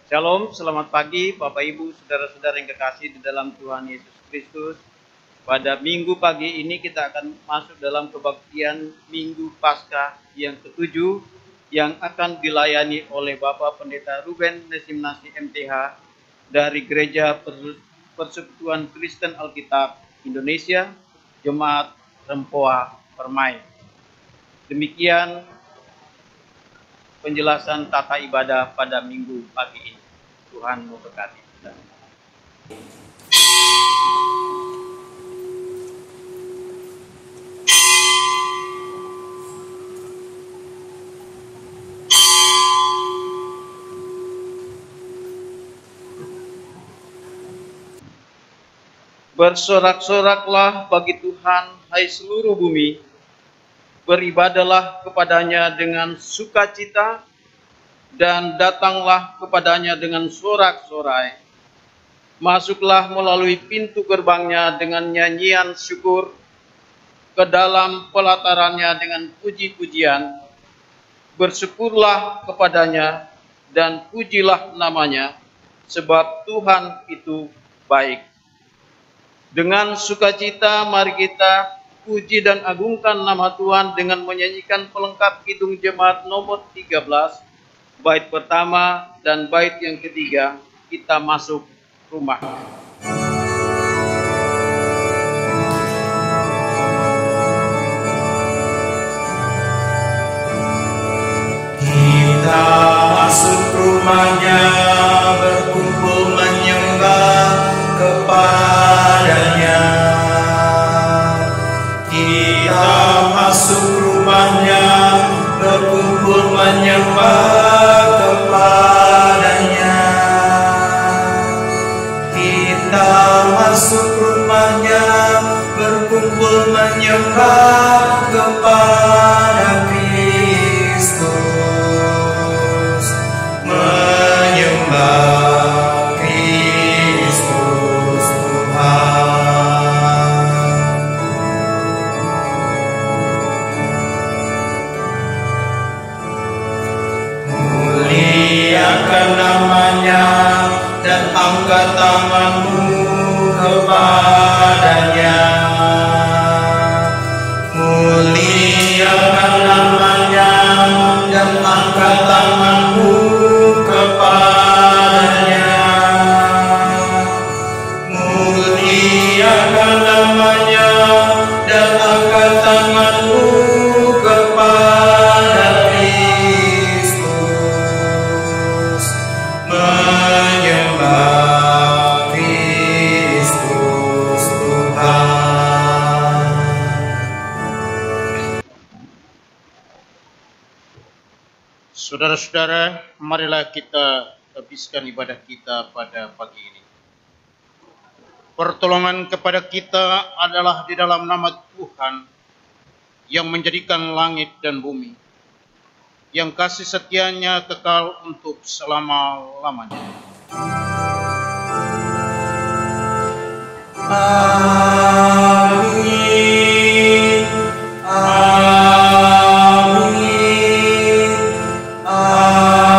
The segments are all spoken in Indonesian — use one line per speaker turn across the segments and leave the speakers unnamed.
Shalom, selamat pagi Bapak Ibu, saudara-saudara yang kekasih di dalam Tuhan Yesus Kristus. Pada minggu pagi ini kita akan masuk dalam kebaktian Minggu Paskah yang ketujuh yang akan dilayani oleh Bapak Pendeta Ruben Nesimnasi MTH dari Gereja Persekutuan Kristen Alkitab Indonesia, Jemaat Rempoa Permai. Demikian penjelasan tata ibadah pada minggu pagi ini. Tuhan memberkati kita. Bersorak-soraklah bagi Tuhan, hai seluruh bumi. Beribadahlah kepadanya dengan sukacita, dan datanglah kepadanya dengan sorak-sorai. Masuklah melalui pintu gerbangnya dengan nyanyian syukur, ke dalam pelatarannya dengan puji-pujian. Bersyukurlah kepadanya dan pujilah namanya, sebab Tuhan itu baik. Dengan sukacita mari kita puji dan agungkan nama Tuhan dengan menyanyikan pelengkap Kidung Jemaat nomor 13, bait pertama dan bait yang ketiga, kita masuk rumah.
Kita masuk rumahnya, berkumpul menyembah kepadanya. Kita masuk rumahnya, berkumpul menyembah kepadanya. Kita masuk rumahnya, berkumpul menyembah kepada Kristus, menyembah Kristus Tuhan. Muliakan namanya dan angkat tanganmu kepadanya. Muliakan namanya dan angkat tanganmu kepadanya. Muliakan namanya dan angkat tanganmu kepada Kristus, menyembah Kristus Tuhan.
Saudara-saudara, marilah kita habiskan ibadah kita pada pagi ini. Pertolongan kepada kita adalah di dalam nama Tuhan yang menjadikan langit dan bumi, yang kasih setianya kekal untuk selama-lamanya.
Amin. Amin. Amin.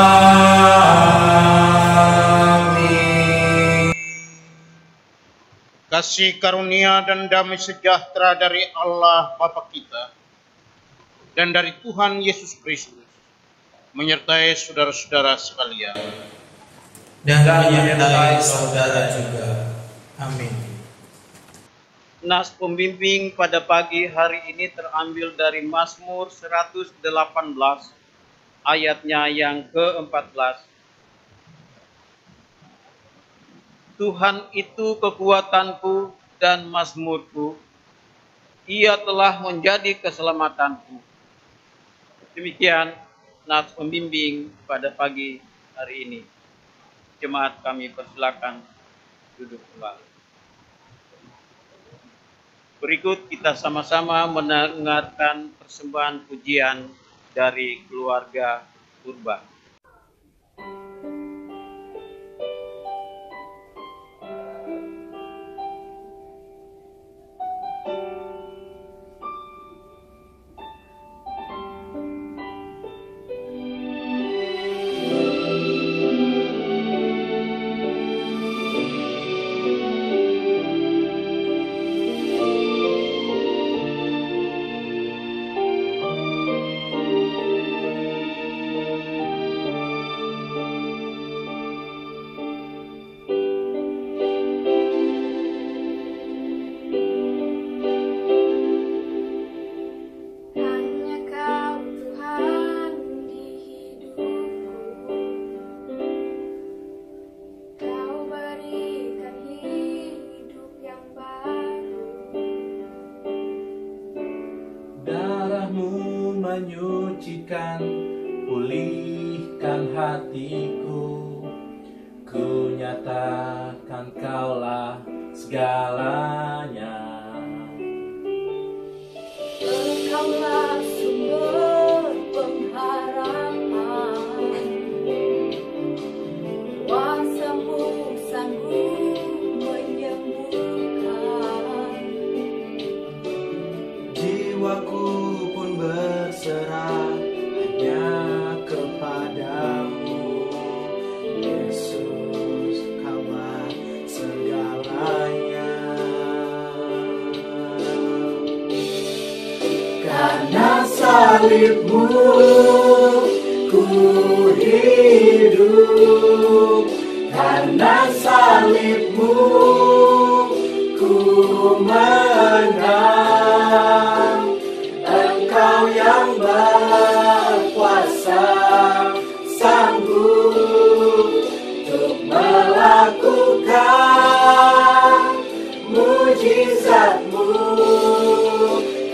Kasih karunia dan damai sejahtera dari Allah Bapa kita dan dari Tuhan Yesus Kristus menyertai saudara-saudara sekalian.
Dan menyertai saudara juga. Amin.
Nas pembimbing pada pagi hari ini terambil dari Mazmur 118 ayatnya yang ke-14. Tuhan itu kekuatanku dan mazmurku, Ia telah menjadi keselamatanku. Demikian nas pembimbing pada pagi hari ini. Jemaat kami persilakan duduk kembali. Berikut kita sama-sama mendengarkan persembahan pujian dari keluarga Purba.
menyucikan, pulihkan hatiku. Ku nyatakan Kaulah segalanya.
Engkaulah sumber pengharapan, kuasa-Mu sanggup menyembuhkan.
Jiwaku pun berserah hanya kepadamu, Yesus, Kaulah segalanya. Karena salib-Mu ku hidup, karena salib-Mu ku menang. Engkau yang berkuasa, sanggup untuk melakukan mujizat-Mu.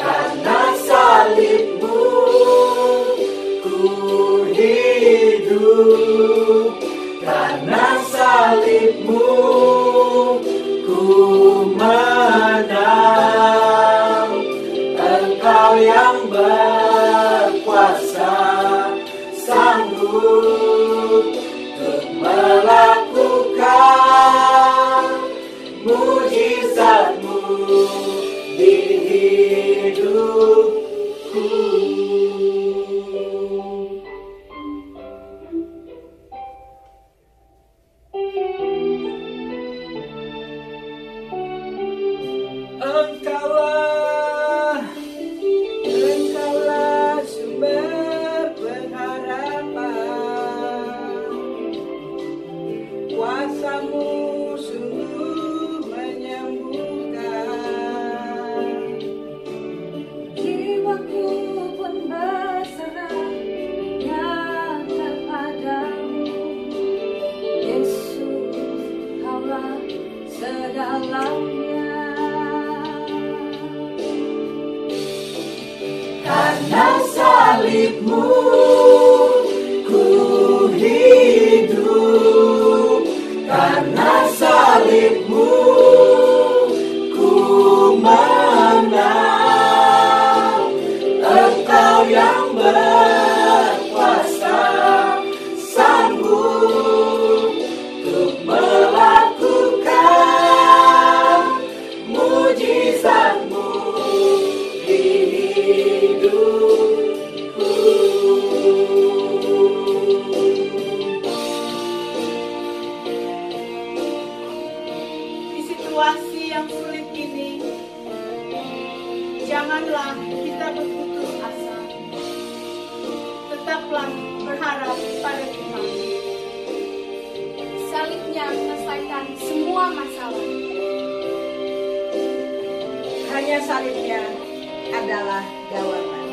Karena salib-Mu ku hidup, karena salib-Mu ku menang. Engkau yang berkuasa, sanggup untuk melakukan mujizat-Mu di hidupku. Engkaulah sumber pengharapan, kuasa-Mu sungguh menyembuhkan.
Jiwaku pun berserah hanya kepadamu, Yesus, Kaulah segalanya.
Karena salib-Mu ku hidup, karena salib-Mu ku menang. Engkau yang berkuasa, sanggup untuk melakukan mujizat-Mu di hidupku.
Di situasi yang sulit ini, janganlah kita berputus asa. Tetaplah berharap pada Tuhan.
Salibnya menyelesaikan semua masalah.
Hanya salibnya adalah jawaban.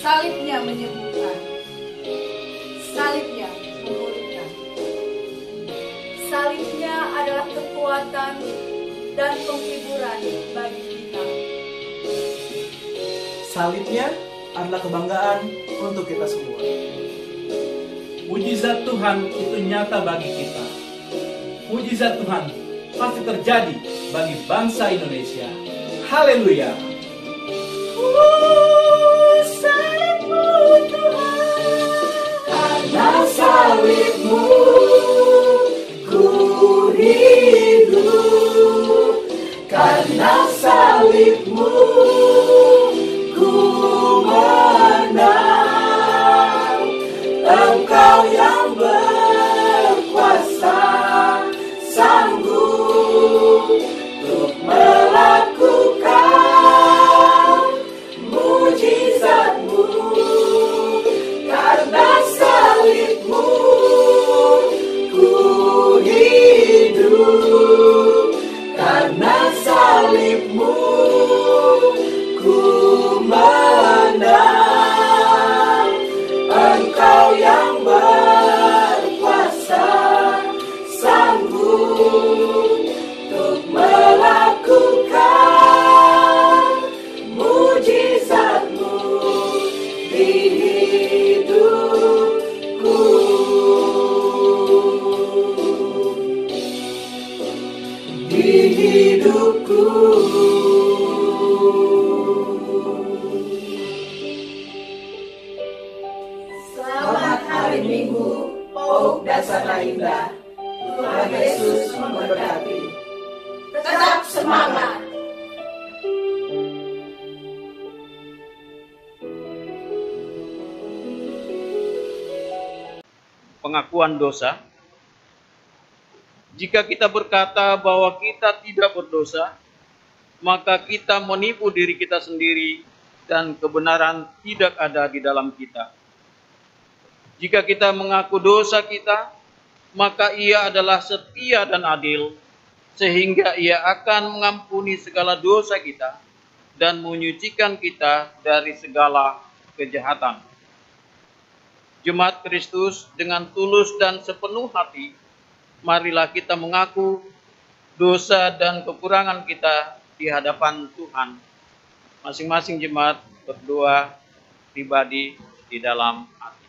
Salibnya menyembuhkan, salibnya memulihkan. Salibnya adalah kekuatan dan penghiburan bagi kita.
Salibnya adalah kebanggaan untuk kita semua. Mujizat Tuhan itu nyata bagi kita. Mujizat Tuhan pasti terjadi bagi bangsa Indonesia. Haleluya.
Salib-Mu Tuhan,
Karena salib-Mu ku hidup, karena salib-Mu ku menang. Engkau yang berkuasa, sanggup untuk melakukan mujizat-Mu. Karena salib-Mu
hidupku. Selamat hari Minggu, Pauk Dasana Indah. Tuhan Yesus memberkati. Tetap semangat.
Pengakuan dosa. Jika kita berkata bahwa kita tidak berdosa, maka kita menipu diri kita sendiri dan kebenaran tidak ada di dalam kita. Jika kita mengaku dosa kita, maka Ia adalah setia dan adil, sehingga Ia akan mengampuni segala dosa kita dan menyucikan kita dari segala kejahatan. Jemaat Kristus, dengan tulus dan sepenuh hati, marilah kita mengaku dosa dan kekurangan kita di hadapan Tuhan. Masing-masing jemaat berdoa pribadi di dalam hati.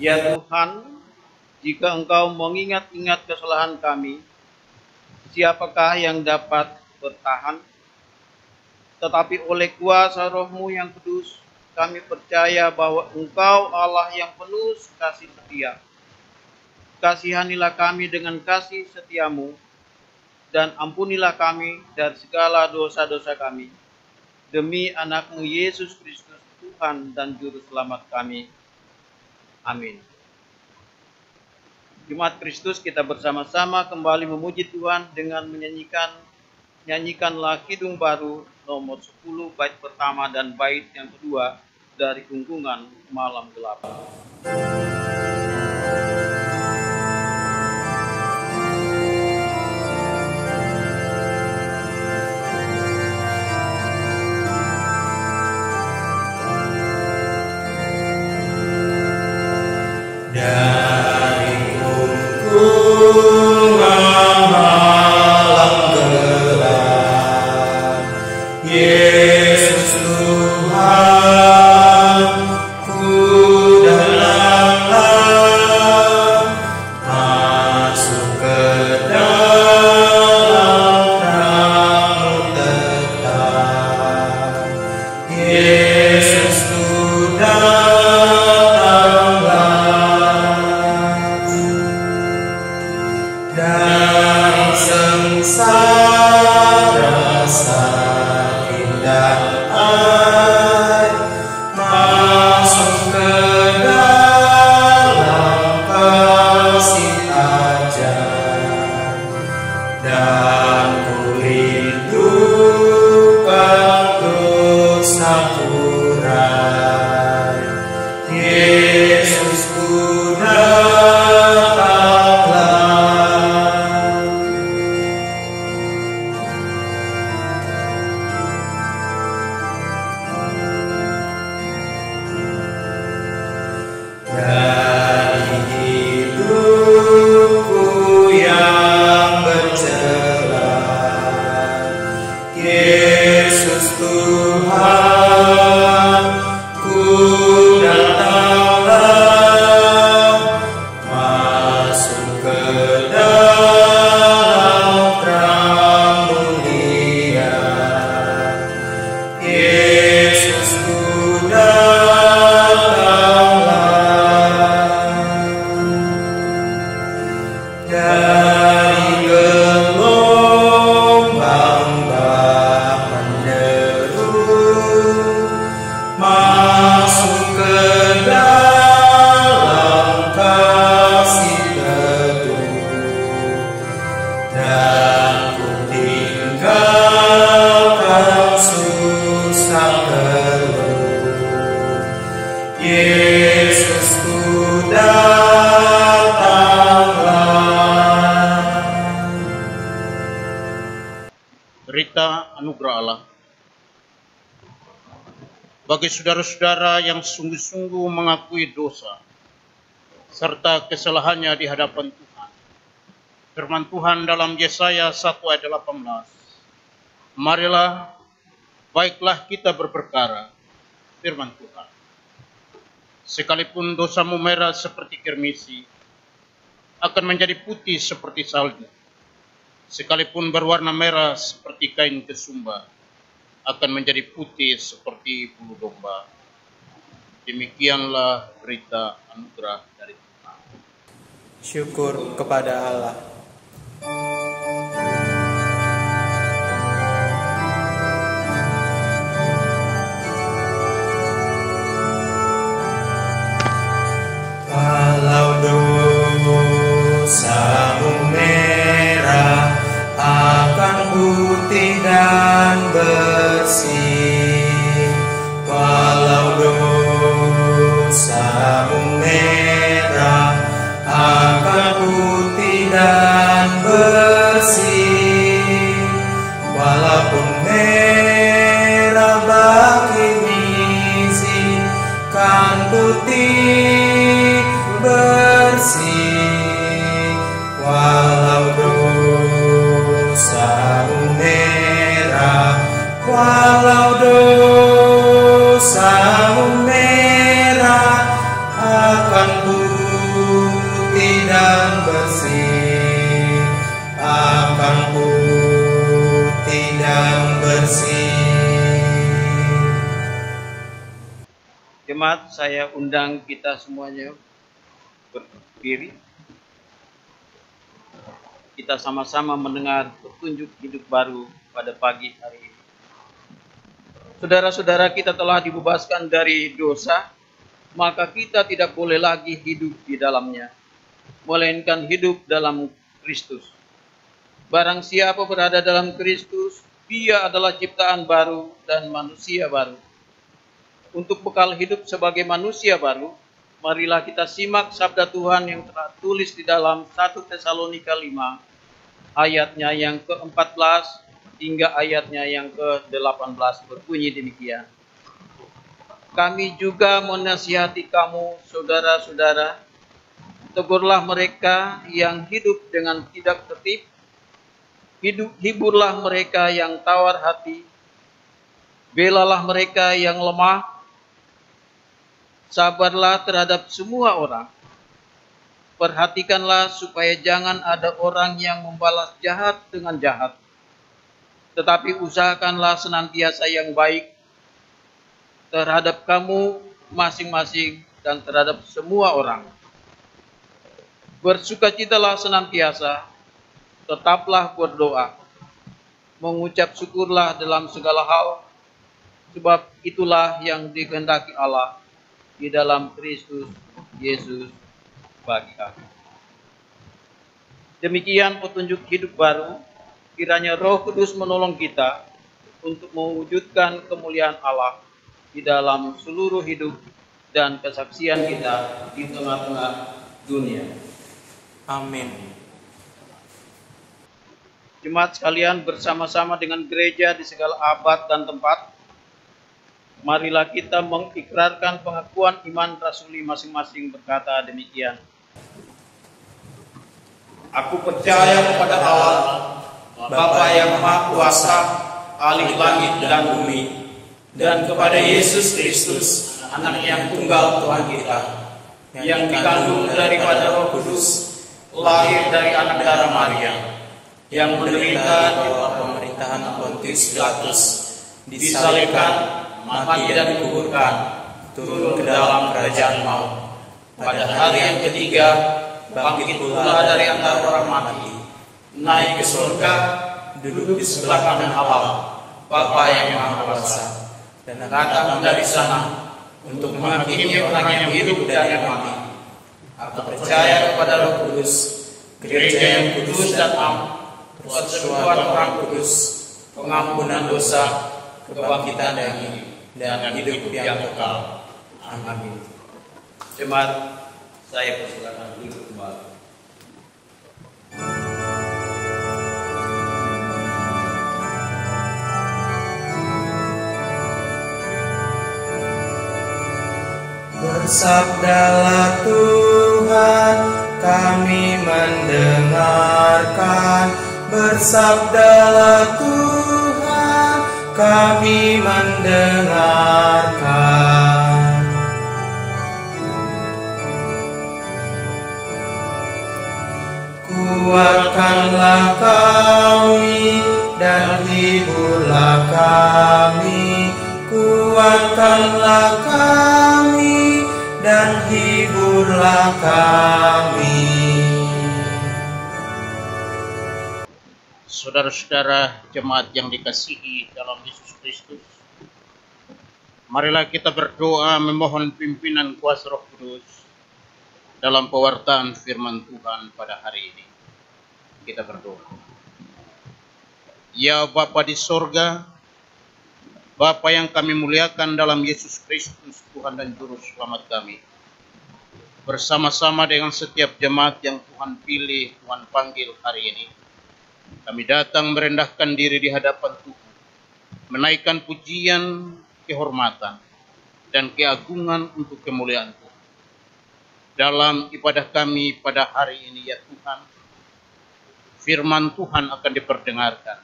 Ya Tuhan, jika Engkau mengingat-ingat kesalahan kami, siapakah yang dapat bertahan? Tetapi oleh kuasa Roh-Mu yang kudus, kami percaya bahwa Engkau Allah yang penuh kasih setia. Kasihanilah kami dengan kasih setiamu, dan ampunilah kami dari segala dosa-dosa kami. Demi anak-Mu Yesus Kristus, Tuhan dan Juru Selamat kami. Amin. Jemaat Kristus, kita bersama-sama kembali memuji Tuhan dengan nyanyikanlah Kidung Baru nomor 10 bait pertama dan bait yang kedua dari Gunggungan Malam Gelap.
Yesus Tuhan, ku
Dari hidupku yang bercela, dan ku tinggalkan susah keluh. Yesus ku datanglah.
Berita anugerah Allah. Bagi saudara-saudara yang sungguh-sungguh mengakui dosa serta kesalahannya di hadapan Tuhan, firman Tuhan dalam Yesaya 1 ayat 18, marilah, baiklah kita berperkara, firman Tuhan. Sekalipun dosamu merah seperti kirmisi, akan menjadi putih seperti salju. Sekalipun berwarna merah seperti kain kesumba, akan menjadi putih seperti bulu domba. Demikianlah berita anugerah dari Tuhan.
Syukur kepada Allah. Walau dosamu merah akan putih dan bersih. Walau dosamu merah akan putih dan bersih. Walaupun merah bagi misi, kan putih bersih. Walau dosamu merah, walau dosamu merah, akan putih dan bersih, akan putih dan bersih.
Jemaat, saya undang kita semuanya berdiri. Kita sama-sama mendengar petunjuk hidup baru pada pagi hari ini. Saudara-saudara, kita telah dibebaskan dari dosa, maka kita tidak boleh lagi hidup di dalamnya, melainkan hidup dalam Kristus. Barang siapa berada dalam Kristus, dia adalah ciptaan baru dan manusia baru. Untuk bekal hidup sebagai manusia baru, marilah kita simak sabda Tuhan yang telah tulis di dalam 1 Tesalonika 5, ayatnya yang ke-14 hingga ayatnya yang ke-18 berbunyi demikian. Kami juga menasihati kamu, saudara-saudara, tegurlah mereka yang hidup dengan tidak tertib, hiburlah mereka yang tawar hati, belalah mereka yang lemah, sabarlah terhadap semua orang. Perhatikanlah supaya jangan ada orang yang membalas jahat dengan jahat, tetapi usahakanlah senantiasa yang baik terhadap kamu masing-masing dan terhadap semua orang. Bersukacitalah senantiasa, tetaplah berdoa, mengucap syukurlah dalam segala hal, sebab itulah yang dikehendaki Allah di dalam Kristus Yesus bagi kami. Demikian petunjuk hidup baru. Kiranya Roh Kudus menolong kita untuk mewujudkan kemuliaan Allah di dalam seluruh hidup dan kesaksian kita di tengah-tengah dunia.
Amin.
Jemaat sekalian, bersama-sama dengan gereja di segala abad dan tempat, marilah kita mengikrarkan pengakuan iman rasuli masing-masing berkata demikian.
Aku percaya kepada Allah, Bapa yang Maha Kuasa, Ahli langit dan bumi, dan kepada Yesus Kristus, Anak yang tunggal Tuhan kita, yang dikandung daripada Roh Kudus, lahir dari anak darah Maria, yang menderita di bawah pemerintahan Pontius Pilatus, disalibkan, mati dan dikuburkan, turun ke dalam kerajaan maut. Pada hari yang ketiga, bangkit pula dari antara orang mati, naik ke surga, duduk di sebelah kanan Allah, Bapa yang Maha Kuasa, dan akan dari sana untuk menghakimi orang yang hidup dan yang mati. Aku percaya kepada Roh Kudus, gereja yang kudus dan am, persekutuan Orang Kudus, pengampunan dosa, kebangkitan yang hidup, dan hidup yang kekal. Amin.
Jemaat, saya persilakan duduk kembali.
Bersabdalah Tuhan, kami mendengarkan. Bersabdalah Tuhan, kami mendengarkan. Kuatkanlah kami dan hiburlah kami. Kuatkanlah kami dan hiburlah kami.
Saudara-saudara jemaat yang dikasihi dalam Yesus Kristus, marilah kita berdoa memohon pimpinan kuasa Roh Kudus dalam pewartaan firman Tuhan pada hari ini. Kita berdoa. Ya Bapa di sorga, Bapa yang kami muliakan dalam Yesus Kristus, Tuhan dan Juru Selamat kami, bersama-sama dengan setiap jemaat yang Tuhan pilih, Tuhan panggil hari ini, kami datang merendahkan diri di hadapan Tuhan, menaikkan pujian, kehormatan, dan keagungan untuk kemuliaan Tuhan. Dalam ibadah kami pada hari ini ya Tuhan, firman Tuhan akan diperdengarkan.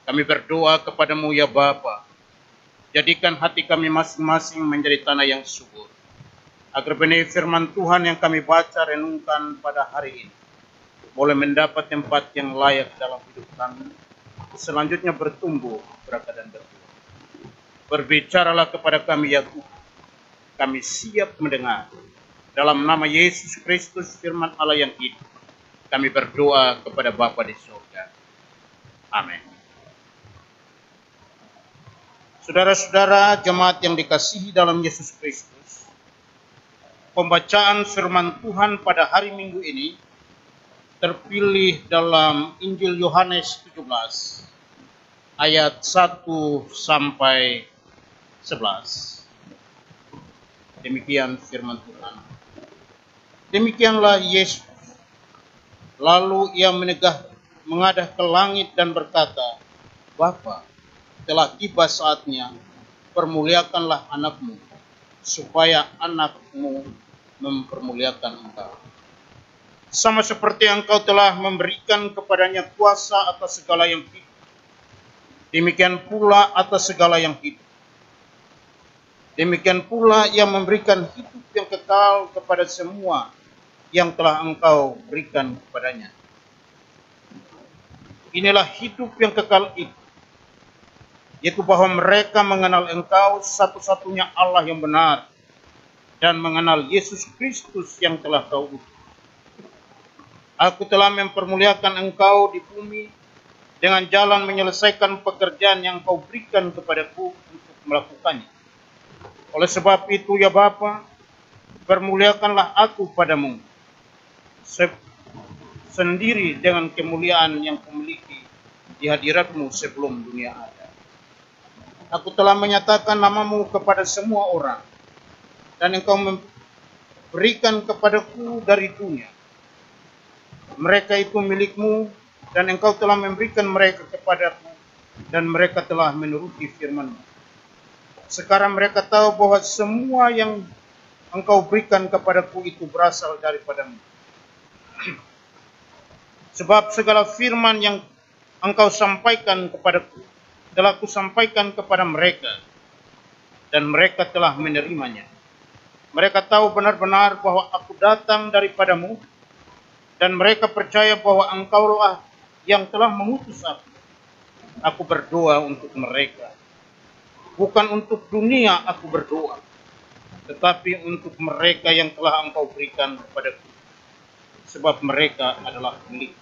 Kami berdoa kepadamu ya Bapa, jadikan hati kami masing-masing menjadi tanah yang subur, agar benih firman Tuhan yang kami baca renungkan pada hari ini boleh mendapat tempat yang layak dalam hidup kami, selanjutnya bertumbuh, berakar dan berbuah. Berbicaralah kepada kami ya Tuhan, kami siap mendengar. Dalam nama Yesus Kristus firman Allah yang hidup, kami berdoa kepada Bapa di surga. Amin. Saudara-saudara jemaat yang dikasihi dalam Yesus Kristus, pembacaan firman Tuhan pada hari Minggu ini terpilih dalam Injil Yohanes 17 ayat 1 sampai 11. Demikian firman Tuhan. Demikianlah Yesus. Lalu ia mengadah ke langit dan berkata, Bapa, telah tiba saatnya, permuliakanlah anakmu, supaya anakmu mempermuliakan engkau. Sama seperti engkau telah memberikan kepadanya kuasa atas segala yang hidup, demikian pula atas segala yang hidup. Demikian pula ia memberikan hidup yang kekal kepada semua yang telah engkau berikan kepadanya. Inilah hidup yang kekal itu, yaitu bahwa mereka mengenal engkau satu-satunya Allah yang benar, dan mengenal Yesus Kristus yang telah kau utus. Aku telah mempermuliakan engkau di bumi dengan jalan menyelesaikan pekerjaan yang kau berikan kepadaku untuk melakukannya. Oleh sebab itu ya Bapa, permuliakanlah aku padamu sendiri dengan kemuliaan yang kumiliki di hadiratmu sebelum dunia ada. Aku telah menyatakan namamu kepada semua orang, dan engkau memberikan kepadaku dari dunia. Mereka itu milikmu, dan engkau telah memberikan mereka kepadaku, dan mereka telah menuruti firman-Mu. Sekarang mereka tahu bahwa semua yang engkau berikan kepadaku itu berasal daripadamu. Sebab segala firman yang engkau sampaikan kepadaku telah kusampaikan kepada mereka, dan mereka telah menerimanya. Mereka tahu benar-benar bahwa aku datang daripadamu, dan mereka percaya bahwa engkaulah yang telah mengutus aku. Aku berdoa untuk mereka. Bukan untuk dunia aku berdoa, tetapi untuk mereka yang telah engkau berikan kepadaku, sebab mereka adalah milikku.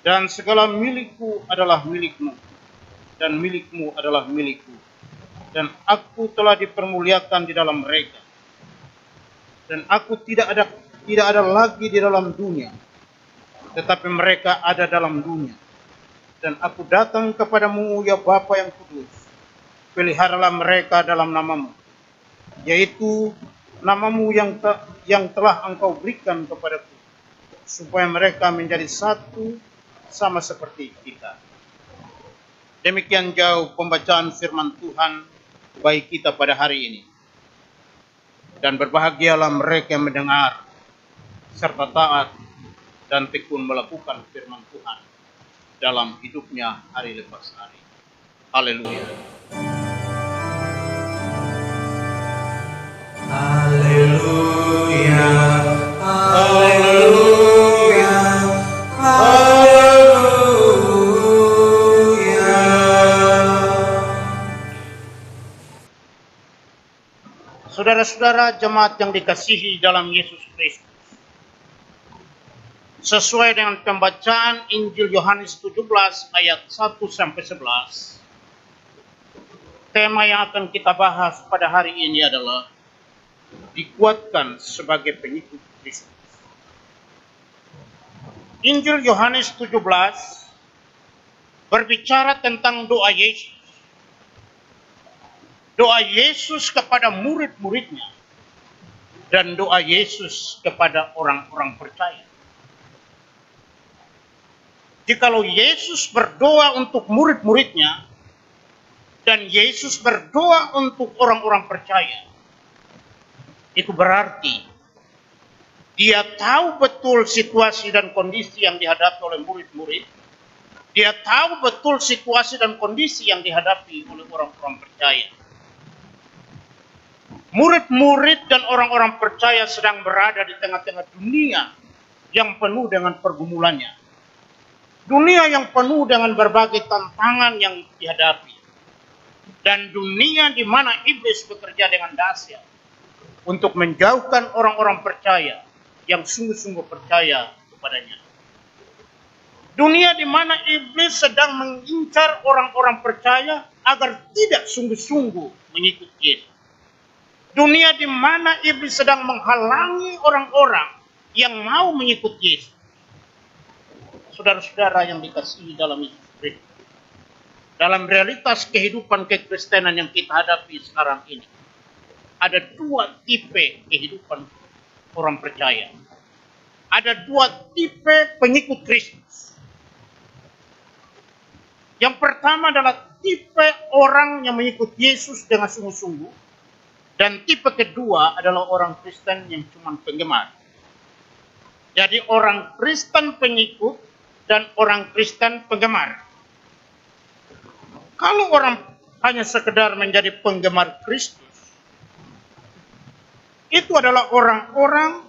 Dan segala milikku adalah milikmu, dan milikmu adalah milikku. Dan aku telah dipermuliakan di dalam mereka. Dan aku tidak ada lagi di dalam dunia, tetapi mereka ada dalam dunia. Dan aku datang kepadamu, ya Bapa yang kudus, peliharalah mereka dalam namamu, yaitu namamu yang telah engkau berikan kepadaku, supaya mereka menjadi satu sama seperti kita. Demikian jauh pembacaan firman Tuhan bagi kita pada hari ini. Dan berbahagialah mereka yang mendengar, serta taat, dan tekun melakukan firman Tuhan dalam hidupnya hari lepas hari. Haleluya.
Haleluya, haleluya, haleluya.
Saudara-saudara jemaat yang dikasihi dalam Yesus Kristus, sesuai dengan pembacaan Injil Yohanes 17 ayat 1 sampai 11, tema yang akan kita bahas pada hari ini adalah dikuatkan sebagai pengikut Kristus. Injil Yohanes 17 berbicara tentang doa Yesus. Doa Yesus kepada murid-muridnya dan doa Yesus kepada orang-orang percaya. Jikalau Yesus berdoa untuk murid-muridnya dan Yesus berdoa untuk orang-orang percaya, itu berarti dia tahu betul situasi dan kondisi yang dihadapi oleh murid-murid. Dia tahu betul situasi dan kondisi yang dihadapi oleh orang-orang percaya. Murid-murid dan orang-orang percaya sedang berada di tengah-tengah dunia yang penuh dengan pergumulannya. Dunia yang penuh dengan berbagai tantangan yang dihadapi. Dan dunia di mana iblis bekerja dengan dahsyat untuk menjauhkan orang-orang percaya yang sungguh-sungguh percaya kepadanya. Dunia di mana iblis sedang mengincar orang-orang percaya agar tidak sungguh-sungguh mengikut Yesus. Dunia di mana iblis sedang menghalangi orang-orang yang mau mengikut Yesus. Saudara-saudara yang dikasihi dalam Yesus Kristus, dalam realitas kehidupan kekristenan yang kita hadapi sekarang ini, ada dua tipe kehidupan orang percaya. Ada dua tipe pengikut Kristus. Yang pertama adalah tipe orang yang mengikut Yesus dengan sungguh-sungguh. Dan tipe kedua adalah orang Kristen yang cuma penggemar. Jadi orang Kristen pengikut dan orang Kristen penggemar. Kalau orang hanya sekedar menjadi penggemar Kristus, itu adalah orang-orang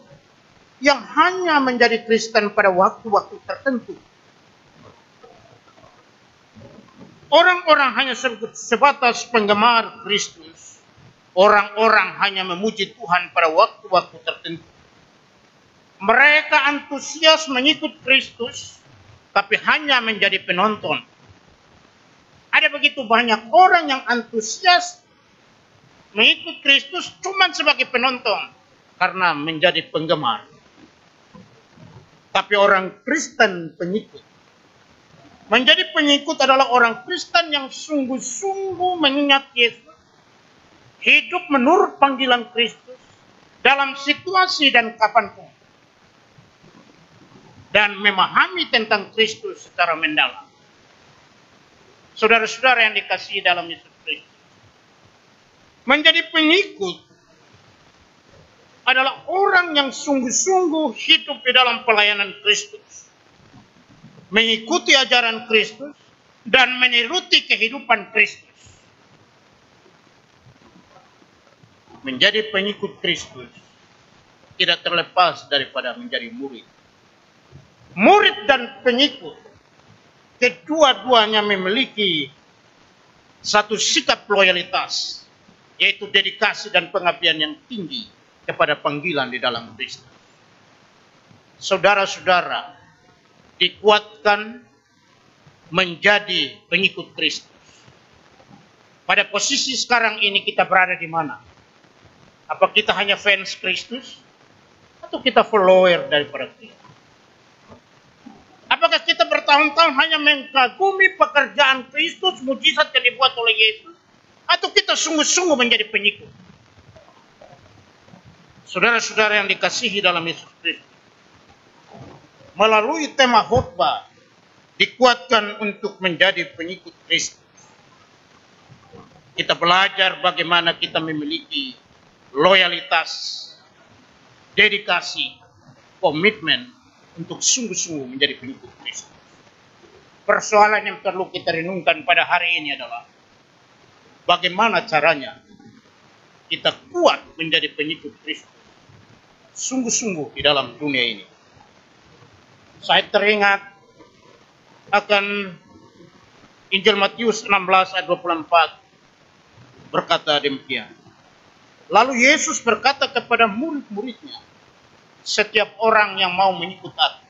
yang hanya menjadi Kristen pada waktu-waktu tertentu. Orang-orang hanya sebatas penggemar Kristus. Orang-orang hanya memuji Tuhan pada waktu-waktu tertentu. Mereka antusias mengikut Kristus, tapi hanya menjadi penonton. Ada begitu banyak orang yang antusias mengikut Kristus cuma sebagai penonton karena menjadi penggemar. Tapi orang Kristen pengikut. Menjadi pengikut adalah orang Kristen yang sungguh-sungguh mengingat Yesus. Hidup menurut panggilan Kristus dalam situasi dan kapanpun. Dan memahami tentang Kristus secara mendalam. Saudara-saudara yang dikasihi dalam Yesus Kristus. Menjadi pengikut adalah orang yang sungguh-sungguh hidup di dalam pelayanan Kristus. Mengikuti ajaran Kristus dan meniruti kehidupan Kristus. Menjadi pengikut Kristus tidak terlepas daripada menjadi murid. Murid dan pengikut kedua-duanya memiliki satu sikap loyalitas, yaitu dedikasi dan pengabdian yang tinggi kepada panggilan di dalam Kristus. Saudara-saudara dikuatkan menjadi pengikut Kristus. Pada posisi sekarang ini kita berada di mana? Apa kita hanya fans Kristus? Atau kita follower daripada Kristus? Apakah kita bertahun-tahun hanya mengagumi pekerjaan Kristus, mujizat yang dibuat oleh Yesus? Atau kita sungguh-sungguh menjadi pengikut? Saudara-saudara yang dikasihi dalam Yesus Kristus, melalui tema khotbah dikuatkan untuk menjadi pengikut Kristus. Kita belajar bagaimana kita memiliki loyalitas, dedikasi, komitmen untuk sungguh-sungguh menjadi pengikut Kristus. Persoalan yang perlu kita renungkan pada hari ini adalah bagaimana caranya kita kuat menjadi pengikut Kristus sungguh-sungguh di dalam dunia ini. Saya teringat akan Injil Matius 16 ayat 24 berkata demikian. Lalu Yesus berkata kepada murid-muridnya, setiap orang yang mau mengikut aku,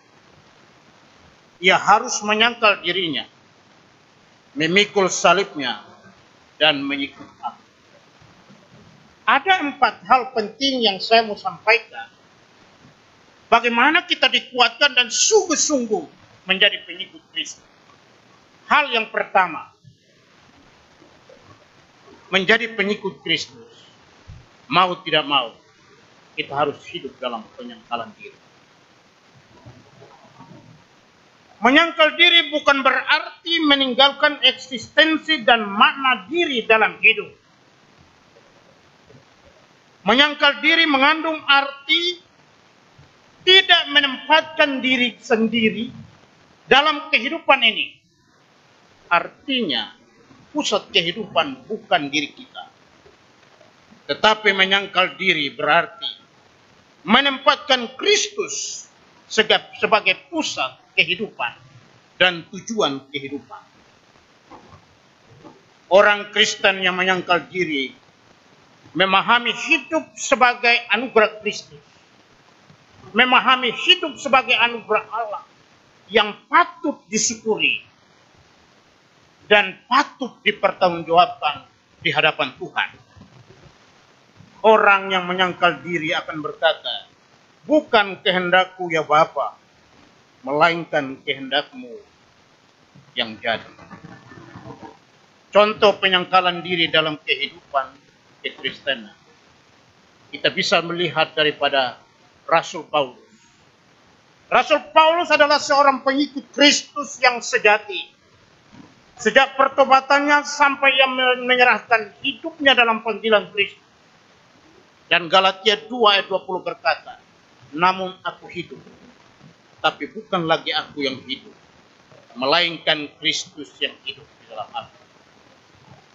ia harus menyangkal dirinya, memikul salibnya, dan mengikut aku. Ada 4 hal penting yang saya mau sampaikan. Bagaimana kita dikuatkan dan sungguh-sungguh menjadi pengikut Kristus. Hal yang pertama, menjadi pengikut Kristus, mau tidak mau, kita harus hidup dalam penyangkalan diri. Menyangkal diri bukan berarti meninggalkan eksistensi dan makna diri dalam hidup. Menyangkal diri mengandung arti tidak menempatkan diri sendiri dalam kehidupan ini. Artinya, pusat kehidupan bukan diri kita. Tetapi menyangkal diri berarti menempatkan Kristus sebagai pusat kehidupan dan tujuan kehidupan. Orang Kristen yang menyangkal diri memahami hidup sebagai anugerah Kristus. Memahami hidup sebagai anugerah Allah yang patut disyukuri dan patut dipertanggungjawabkan di hadapan Tuhan. Orang yang menyangkal diri akan berkata, bukan kehendakku ya Bapa, melainkan kehendakmu yang jadi. Contoh penyangkalan diri dalam kehidupan kekristenan. Kita bisa melihat daripada Rasul Paulus. Rasul Paulus adalah seorang pengikut Kristus yang sejati. Sejak pertobatannya sampai ia menyerahkan hidupnya dalam panggilan Kristus. Dan Galatia 2 ayat 20 berkata, namun aku hidup, tapi bukan lagi aku yang hidup, melainkan Kristus yang hidup di dalam aku.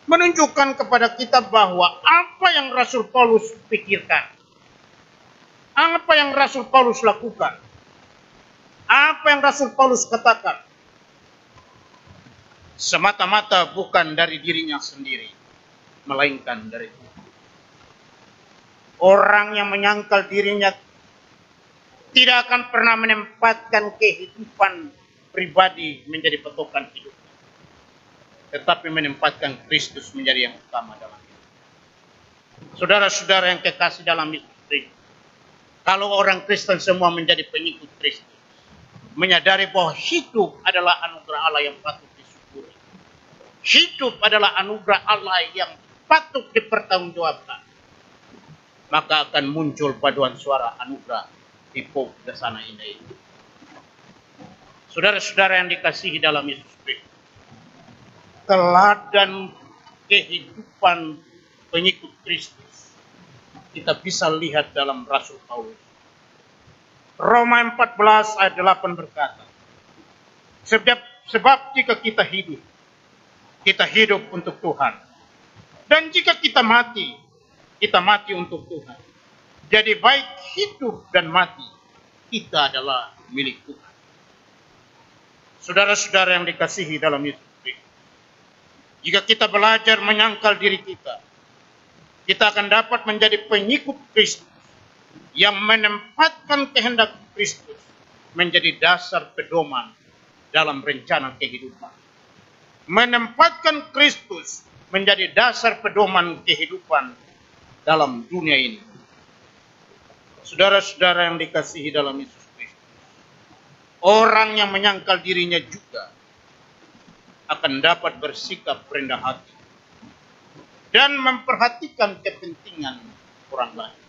Menunjukkan kepada kita bahwa apa yang Rasul Paulus pikirkan, apa yang Rasul Paulus lakukan, apa yang Rasul Paulus katakan, semata-mata bukan dari dirinya sendiri, melainkan dari Tuhan. Orang yang menyangkal dirinya tidak akan pernah menempatkan kehidupan pribadi menjadi patokan hidup, tetapi menempatkan Kristus menjadi yang utama dalam hidup. Saudara-saudara yang kekasih dalam Yesus Kristus, kalau orang Kristen semua menjadi pengikut Kristus, menyadari bahwa hidup adalah anugerah Allah yang patut disyukuri. Hidup adalah anugerah Allah yang patut dipertanggungjawabkan. Maka akan muncul paduan suara anugerah di Pok Dasana Indah ini. Saudara-saudara yang dikasihi dalam Yesus Kristus, teladan kehidupan pengikut Kristus kita bisa lihat dalam Rasul Paulus. Roma 14 ayat 8 berkata, sebab jika kita hidup untuk Tuhan. Dan jika kita mati untuk Tuhan. Jadi baik hidup dan mati, kita adalah milik Tuhan. Saudara-saudara yang dikasihi dalam Yesus Kristus, jika kita belajar menyangkal diri kita akan dapat menjadi pengikut Kristus yang menempatkan kehendak Kristus menjadi dasar pedoman dalam rencana kehidupan. Menempatkan Kristus menjadi dasar pedoman kehidupan dalam dunia ini. Saudara-saudara yang dikasihi dalam Yesus Kristus, orang yang menyangkal dirinya juga akan dapat bersikap rendah hati dan memperhatikan kepentingan orang lain.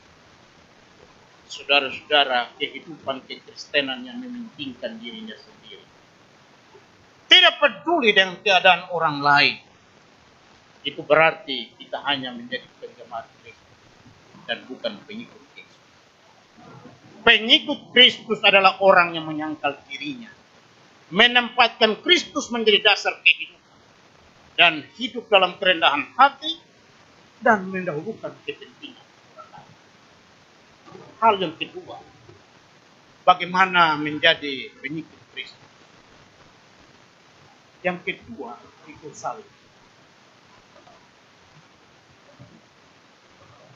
Saudara-saudara, kehidupan kekristenan yang mementingkan dirinya sendiri, tidak peduli dengan keadaan orang lain, itu berarti kita hanya menjadi penggemar Kristus dan bukan pengikut Kristus. Pengikut Kristus adalah orang yang menyangkal dirinya, menempatkan Kristus menjadi dasar kehidupan, dan hidup dalam kerendahan hati dan mendahulukan kepentingan orang lain. Hal yang kedua, bagaimana menjadi pengikut Kristus? Yang kedua, pikul salib.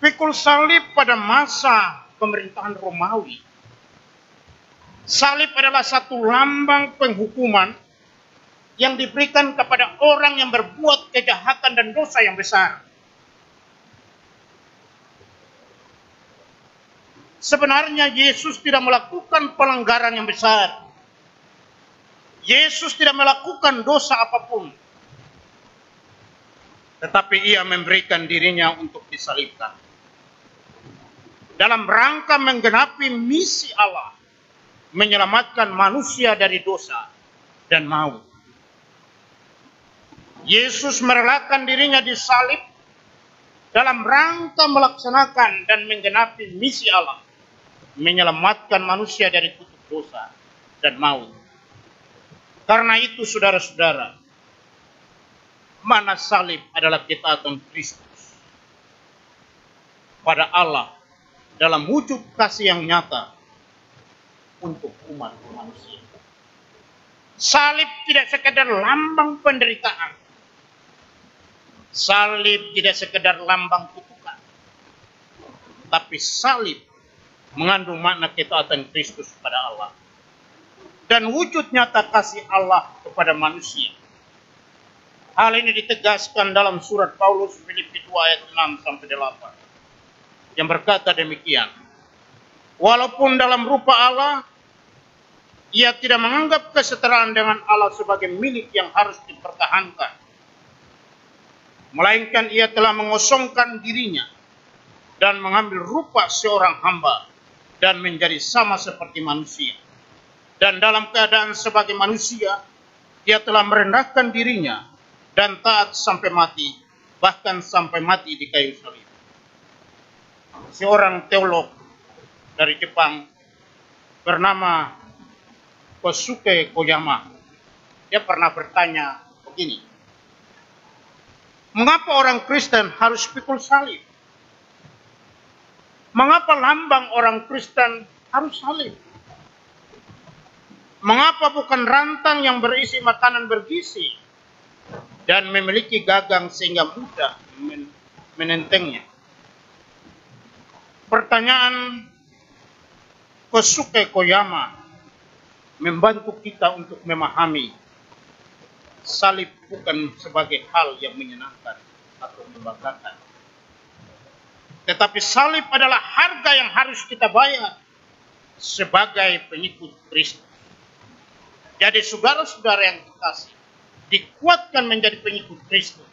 Pikul salib pada masa pemerintahan Romawi. Salib adalah satu lambang penghukuman yang diberikan kepada orang yang berbuat kejahatan dan dosa yang besar. Sebenarnya Yesus tidak melakukan pelanggaran yang besar. Yesus tidak melakukan dosa apapun. Tetapi ia memberikan dirinya untuk disalibkan. Dalam rangka menggenapi misi Allah, menyelamatkan manusia dari dosa dan maut. Yesus merelakan dirinya disalib dalam rangka melaksanakan dan menggenapi misi Allah, menyelamatkan manusia dari kutuk dosa dan maut. Karena itu, saudara-saudara, mana salib adalah ketaatan Kristus pada Allah dalam wujud kasih yang nyata untuk umat manusia. Salib tidak sekedar lambang penderitaan. Salib tidak sekedar lambang kutukan. Tapi salib mengandung makna ketaatan Kristus pada Allah dan wujud nyata kasih Allah kepada manusia. Hal ini ditegaskan dalam surat Paulus Filipi 2 ayat 6 sampai 8. Yang berkata demikian, walaupun dalam rupa Allah, ia tidak menganggap kesetaraan dengan Allah sebagai milik yang harus dipertahankan. Melainkan ia telah mengosongkan dirinya dan mengambil rupa seorang hamba dan menjadi sama seperti manusia. Dan dalam keadaan sebagai manusia, dia telah merendahkan dirinya dan taat sampai mati, bahkan sampai mati di kayu salib. Seorang teolog dari Jepang bernama Kosuke Koyama, dia pernah bertanya begini, mengapa orang Kristen harus pikul salib? Mengapa lambang orang Kristen harus salib? Mengapa bukan rantang yang berisi makanan bergizi dan memiliki gagang sehingga mudah menentengnya? Pertanyaan Kosuke Koyama membantu kita untuk memahami salib bukan sebagai hal yang menyenangkan atau membanggakan. Tetapi salib adalah harga yang harus kita bayar sebagai pengikut Kristus. Jadi saudara-saudara yang kekasih, dikuatkan menjadi pengikut Kristus,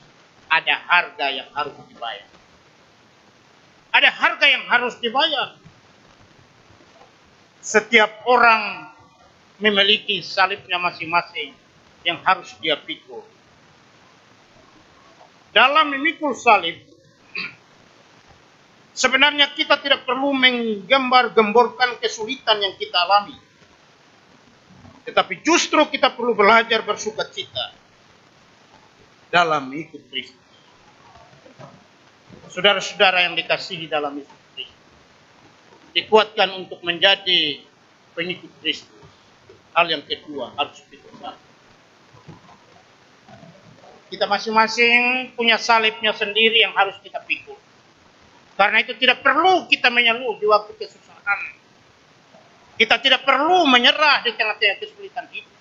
ada harga yang harus dibayar. Ada harga yang harus dibayar. Setiap orang memiliki salibnya masing-masing yang harus dia pikul. Dalam memikul salib, sebenarnya kita tidak perlu menggembar-gemborkan kesulitan yang kita alami. Tetapi justru kita perlu belajar bersukacita dalam ikut Kristus. Saudara-saudara yang dikasihi dalam Yesus Kristus, dikuatkan untuk menjadi pengikut Kristus. Hal yang kedua, harus pikul salib. Kita masing-masing punya salibnya sendiri yang harus kita pikul. Karena itu tidak perlu kita mengeluh di waktu kesusahan. Kita tidak perlu menyerah di tengah-tengah kesulitan hidup.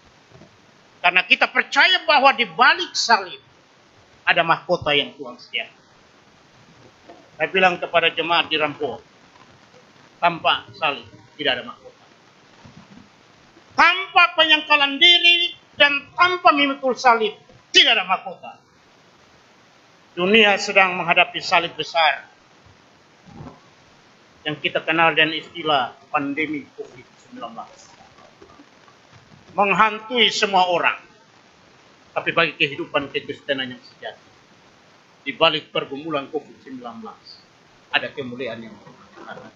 Karena kita percaya bahwa di balik salib ada mahkota yang Tuhan sediakan. Saya bilang kepada jemaat di Rampo, tanpa salib tidak ada mahkota. tanpa penyangkalan diri dan tanpa memikul salib, tidak ada mahkota. Dunia sedang menghadapi salib besar yang kita kenal dengan istilah pandemi COVID-19. Menghantui semua orang. Tapi bagi kehidupan kekristenan yang sejati, di balik pergumulan COVID-19, ada kemuliaan yang besar.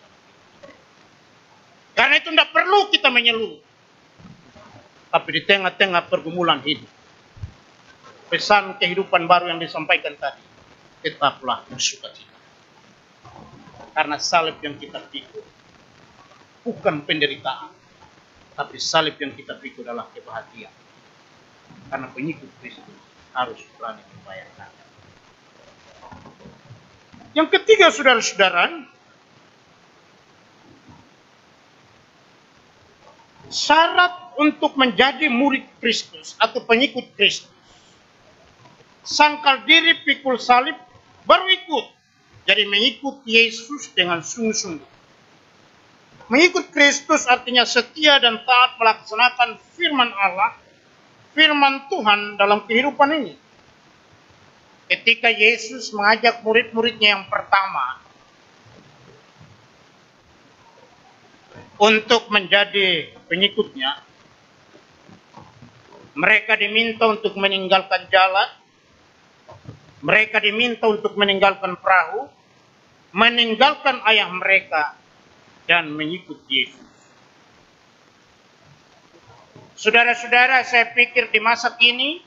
Karena itu tidak perlu kita mengeluh. Tapi di tengah-tengah pergumulan hidup, pesan kehidupan baru yang disampaikan tadi, tetaplah bersukacita. Karena salib yang kita pikul bukan penderitaan, tapi salib yang kita pikul adalah kebahagiaan. Karena pengikut Kristus harus berani membayarkan. Yang ketiga, saudara-saudara, syarat untuk menjadi murid Kristus atau pengikut Kristus, sangkal diri, pikul salib, baru ikut. Jadi mengikut Yesus dengan sungguh-sungguh. Mengikut Kristus artinya setia dan taat melaksanakan firman Allah, firman Tuhan dalam kehidupan ini. Ketika Yesus mengajak murid-muridnya yang pertama untuk menjadi pengikutnya, mereka diminta untuk meninggalkan jalan, mereka diminta untuk meninggalkan perahu, meninggalkan ayah mereka, dan mengikut Yesus. Saudara-saudara, saya pikir di masa kini,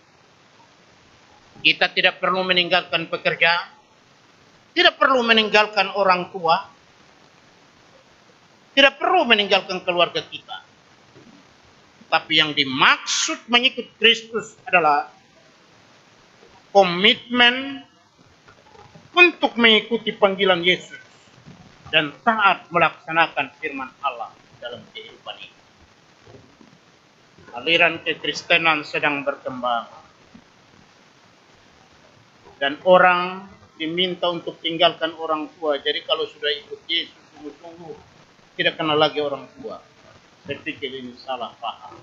kita tidak perlu meninggalkan pekerjaan, tidak perlu meninggalkan orang tua, tidak perlu meninggalkan keluarga kita. Tapi yang dimaksud mengikut Kristus adalah komitmen untuk mengikuti panggilan Yesus dan taat melaksanakan firman Allah dalam kehidupan ini. Aliran kekristenan sedang berkembang dan orang diminta untuk tinggalkan orang tua. Jadi kalau sudah ikut Yesus sungguh-sungguh, tidak kenal lagi orang tua. Saya pikir ini salah paham.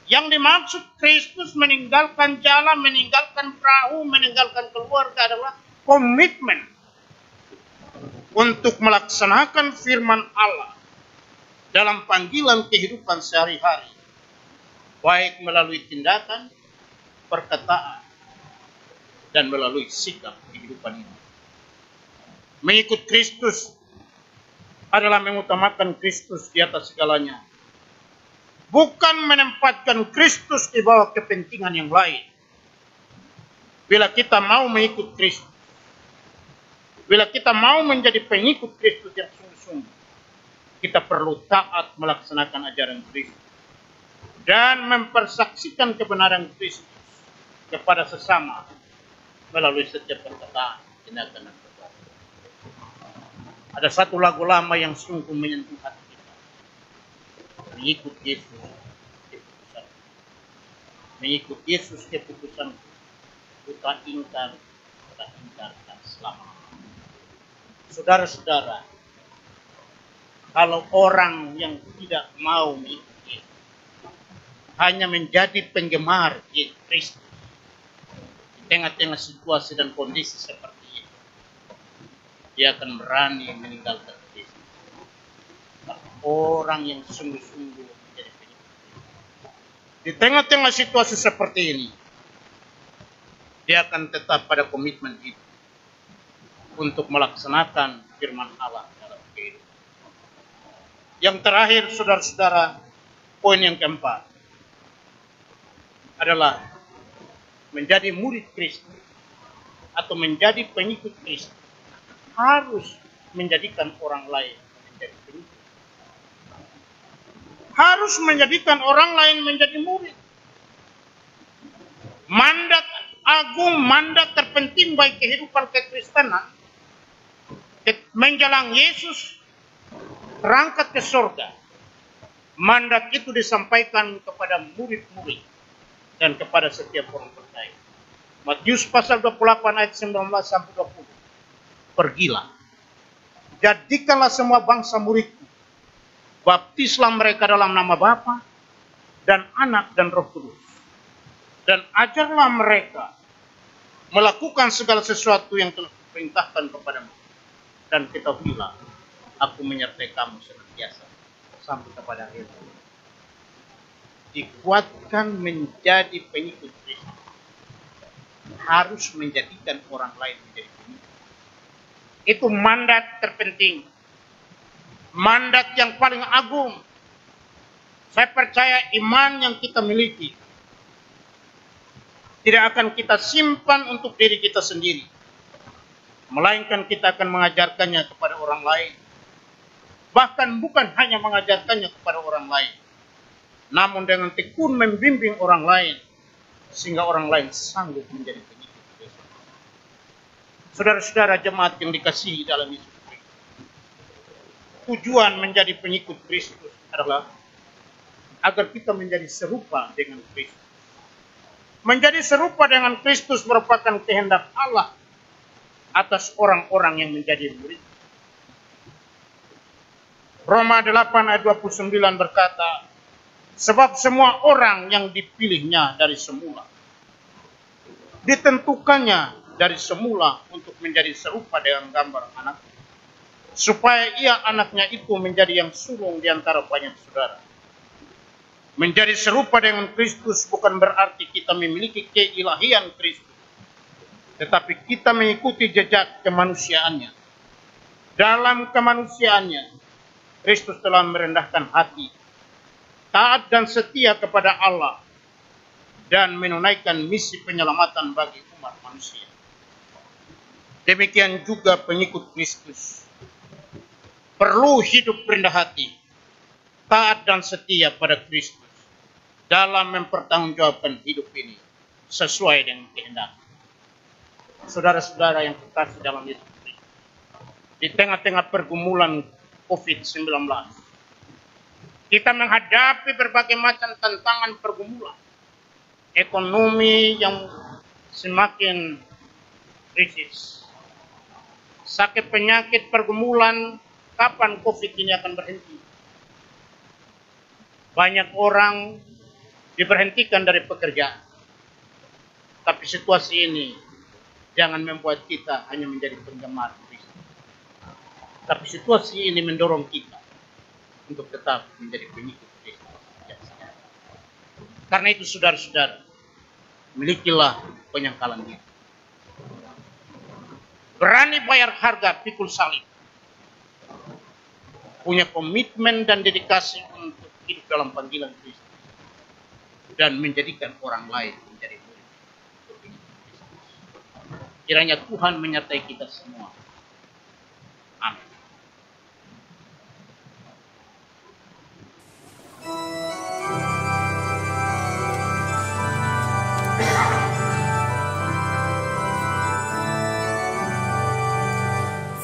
Yang dimaksud Kristus meninggalkan jalan, meninggalkan perahu, meninggalkan keluarga adalah komitmen untuk melaksanakan firman Allah dalam panggilan kehidupan sehari-hari, baik melalui tindakan, perkataan, dan melalui sikap kehidupan ini. Mengikut Kristus adalah mengutamakan Kristus di atas segalanya. Bukan menempatkan Kristus di bawah kepentingan yang lain. Bila kita mau mengikut Kristus, bila kita mau menjadi pengikut Kristus yang sungguh-sungguh, kita perlu taat melaksanakan ajaran Kristus dan mempersaksikan kebenaran Kristus kepada sesama melalui setiap perkataan, tindakan, dan perbuatan. Ada satu lagu lama yang sungguh menyentuh hati kita. Mengikut Yesus keputusan. Mengikut Yesus keputusan. Kita ingkarkan selama-lamanya. Saudara-saudara, kalau orang yang tidak mau mengikut Yesus hanya menjadi penggemar Kristus di tengah-tengah situasi dan kondisi seperti ini, dia akan berani meninggalkan Kristus. Orang yang sungguh-sungguh menjadi pengikut di tengah-tengah situasi seperti ini, dia akan tetap pada komitmen itu untuk melaksanakan firman Allah dalam kehidupan. Yang terakhir, saudara-saudara, poin yang keempat adalah menjadi murid Kristus atau menjadi pengikut Kristus harus menjadikan orang lain menjadi pengikut. Harus menjadikan orang lain menjadi murid. Mandat agung, mandat terpenting bagi kehidupan kekristenan menjelang Yesus terangkat ke surga. Mandat itu disampaikan kepada murid-murid dan kepada setiap orang percaya. Matius pasal 28 ayat 19 sampai 20. Pergilah, jadikanlah semua bangsa muridku, baptislah mereka dalam nama Bapa dan Anak dan Roh Kudus. Dan ajarlah mereka melakukan segala sesuatu yang telah kuperintahkan kepadamu. Dan ketahuilah, aku menyertai kamu senantiasa sampai kepada akhir zaman. Dikuatkan menjadi pengikut Kristus, harus menjadikan orang lain menjadi pengikut. Itu mandat terpenting, mandat yang paling agung. Saya percaya iman yang kita miliki tidak akan kita simpan untuk diri kita sendiri, melainkan kita akan mengajarkannya kepada orang lain. Bahkan bukan hanya mengajarkannya kepada orang lain, namun dengan tekun membimbing orang lain, sehingga orang lain sanggup menjadi pengikut Kristus. Saudara-saudara jemaat yang dikasihi dalam Yesus Kristus, tujuan menjadi pengikut Kristus adalah agar kita menjadi serupa dengan Kristus. Menjadi serupa dengan Kristus merupakan kehendak Allah atas orang-orang yang menjadi murid. Roma 8 ayat 29 berkata, sebab semua orang yang dipilihnya dari semula, ditentukannya dari semula untuk menjadi serupa dengan gambar anak, supaya ia anaknya itu menjadi yang sulung di antara banyak saudara. Menjadi serupa dengan Kristus bukan berarti kita memiliki keilahian Kristus, tetapi kita mengikuti jejak kemanusiaannya. Dalam kemanusiaannya, Kristus telah merendahkan hati, taat dan setia kepada Allah, dan menunaikan misi penyelamatan bagi umat manusia. Demikian juga pengikut Kristus perlu hidup rendah hati, taat dan setia pada Kristus dalam mempertanggungjawabkan hidup ini sesuai dengan kehendak. Saudara-saudara yang kekasih dalam Yesus Kristus, di tengah-tengah pergumulan COVID-19, kita menghadapi berbagai macam tantangan pergumulan. Ekonomi yang semakin krisis, sakit penyakit pergumulan, kapan COVID ini akan berhenti? Banyak orang diberhentikan dari pekerjaan. Tapi situasi ini jangan membuat kita hanya menjadi penggemar Kristus. Tapi situasi ini mendorong kita untuk tetap menjadi pengikut Kristus. Karena itu saudara-saudara, milikilah penyangkalan diri. Berani bayar harga pikul salib. Punya komitmen dan dedikasi untuk hidup dalam panggilan Kristus. Dan menjadikan orang lain menjadi murid. Kiranya Tuhan menyertai kita semua. Amin.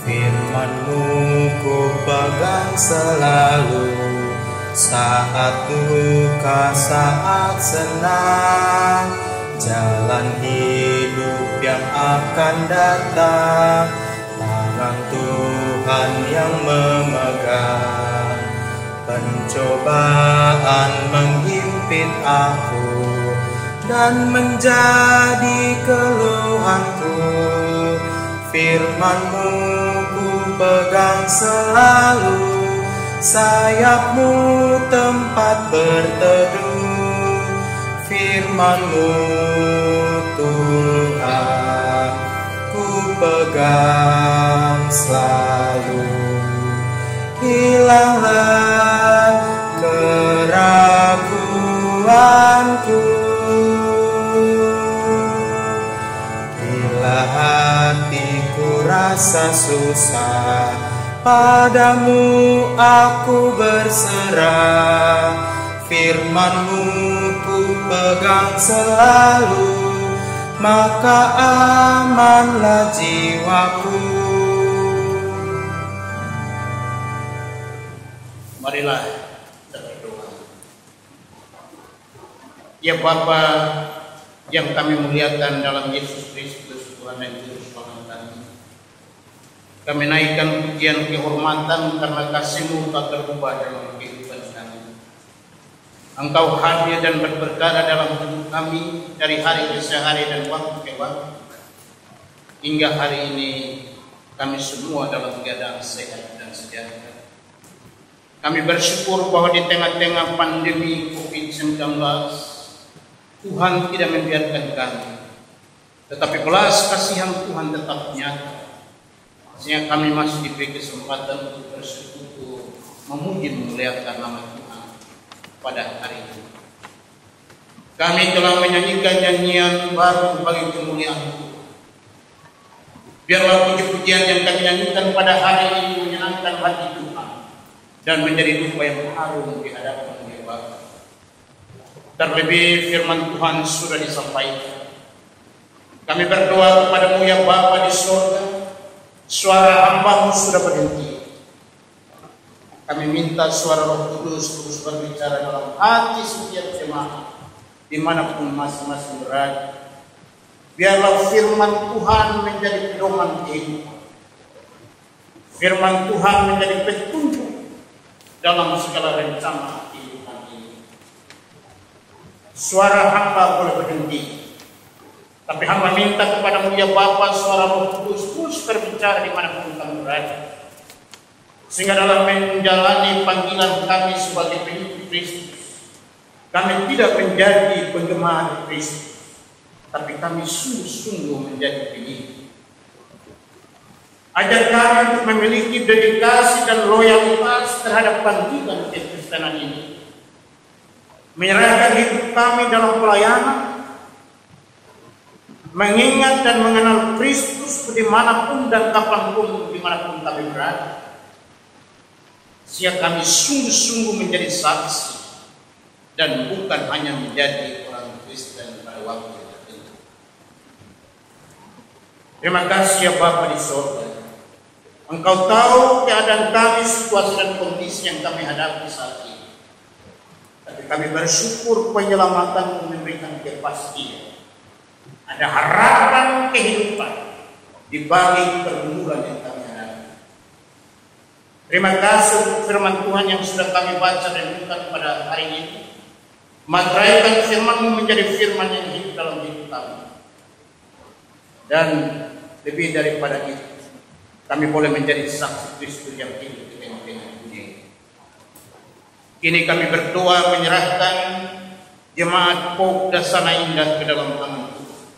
Firman-Mu ku pegang selalu, saat duka, saat senang, jalan hidup yang akan datang, tangan Tuhan yang memegang. Pencobaan menghimpit aku dan menjadi keluhanku. Firman-Mu ku pegang selalu, sayap-Mu tempat berteduh. Firman-Mu Tuhan ku pegang selalu. Hilanglah keraguanku bila hatiku rasa susah, padamu aku berserah. Firman-Mu ku pegang selalu, maka amanlah jiwaku.
Marilah kita berdoa. Ya Bapa yang kami muliakan dalam Yesus Kristus Tuhan dan Juru Selamat kami, kami naikkan pujian kehormatan karena kasih-Mu tak berubah dalam kehidupan kami. Engkau hadir dan berperkara dalam hidup kami dari hari ke hari dan waktu ke waktu. Hingga hari ini kami semua dalam keadaan sehat dan sejahtera. Kami bersyukur bahwa di tengah-tengah pandemi COVID-19 Tuhan tidak membiarkan kami, tetapi belas kasihan Tuhan tetap nyata, sehingga kami masih diberi kesempatan untuk bersekutu memuji memuliakan nama Tuhan pada hari ini. Kami telah menyanyikan nyanyian baru bagi kemuliaan Tuhan. Biarlah puji-pujian yang kami nyanyikan pada hari ini menyenangkan hati Tuhan dan menjadi dupa yang harum di hadapan Dia Bapa. Terlebih firman Tuhan sudah disampaikan. Kami berdoa kepadamu ya Bapa di surga, suara hamba-Mu sudah berhenti. Kami minta suara Roh Kudus terus berbicara dalam hati setiap jemaat dimanapun masing-masing berada. Biarlah firman Tuhan menjadi pedoman kehidupan. Firman Tuhan menjadi petunjuk dalam segala rencana kehidupan ini. Suara hamba boleh berhenti, tapi hamba minta kepadamu ya Bapa, suara Roh Kudus terus berbicara dimanapun kami berada, sehingga dalam menjalani panggilan kami sebagai pengikut Kristus, kami tidak menjadi penggemar Kristus, tapi kami sungguh-sungguh menjadi pengikut. Ajar kami untuk memiliki dedikasi dan loyalitas terhadap panggilan kekristenan ini. Menyerahkan hidup kami dalam pelayanan, mengingat dan mengenal Kristus dimanapun dan kapanpun dimanapun kami berada. Sehingga kami sungguh-sungguh menjadi saksi dan bukan hanya menjadi orang Kristen pada waktu tertentu. Terima kasih ya Bapa di surga. Engkau tahu keadaan kami, situasi dan kondisi yang kami hadapi saat ini. Tapi kami bersyukur penyelamatan memberikan kepastian. Ada harapan kehidupan di balik pergumulan yang kami hadapi. Terima kasih untuk firman Tuhan yang sudah kami baca dan renungkan pada hari ini. Materaikan firman-Mu menjadi firman yang hidup dalam hidup kami. Dan lebih daripada itu, kami boleh menjadi saksi Kristus yang hidup di tengah-tengah dunia. Kini kami berdoa menyerahkan jemaat Pok Dasana Indah ke dalam tangan Tuhan.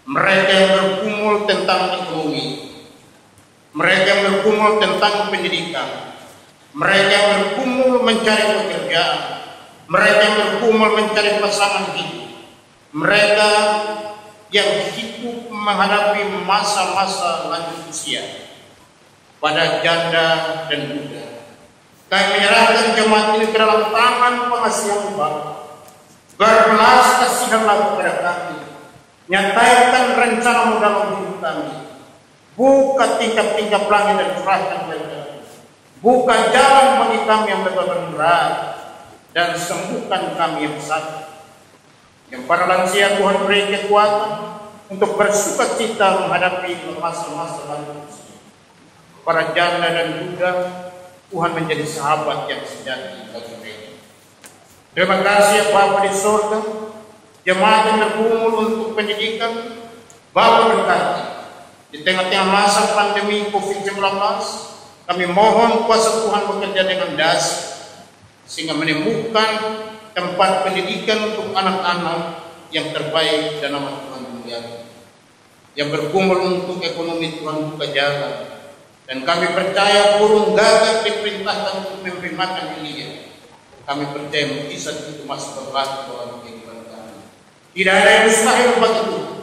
Mereka yang bergumul tentang ekonomi, mereka yang bergumul tentang pendidikan, mereka yang bergumul mencari pekerjaan, mereka yang bergumul mencari pasangan hidup, mereka yang hidup menghadapi masa-masa lanjut usia pada janda dan duda. Kami menyerahkan jemaat ini ke dalam tangan pengasihan Bapa. Berbelas kasihanlah kepada kami. Nyatakan rencana-Mu dalam hidup kami. Buka tingkap-tingkap langit dan curahkan mereka. Buka jalan bagi kami yang beban berat dan sembuhkan kami yang sakit. Yang para lansia Tuhan beri kekuatan untuk bersuka cita menghadapi masa-masa lanjut usia. Para janda dan duda, Tuhan menjadi sahabat yang sejati bagi mereka. Terima kasih Bapa di surga, jemaat yang bergumul untuk pendidikan, Bapa berkati. Di tengah-tengah masa pandemi COVID-19, kami mohon kuasa Tuhan bekerja dengan dahsyat, sehingga menemukan tempat pendidikan untuk anak-anak yang terbaik dan nama Tuhan dimuliakan. Yang bergumul untuk ekonomi Tuhan buka jalan. Dan kami percaya burung gagak diperintahkan untuk memberi makan Elia. Kami percaya mukjizat itu masih berlaku dalam kehidupan kami. Tidak ada yang mustahil bagi Tuhan.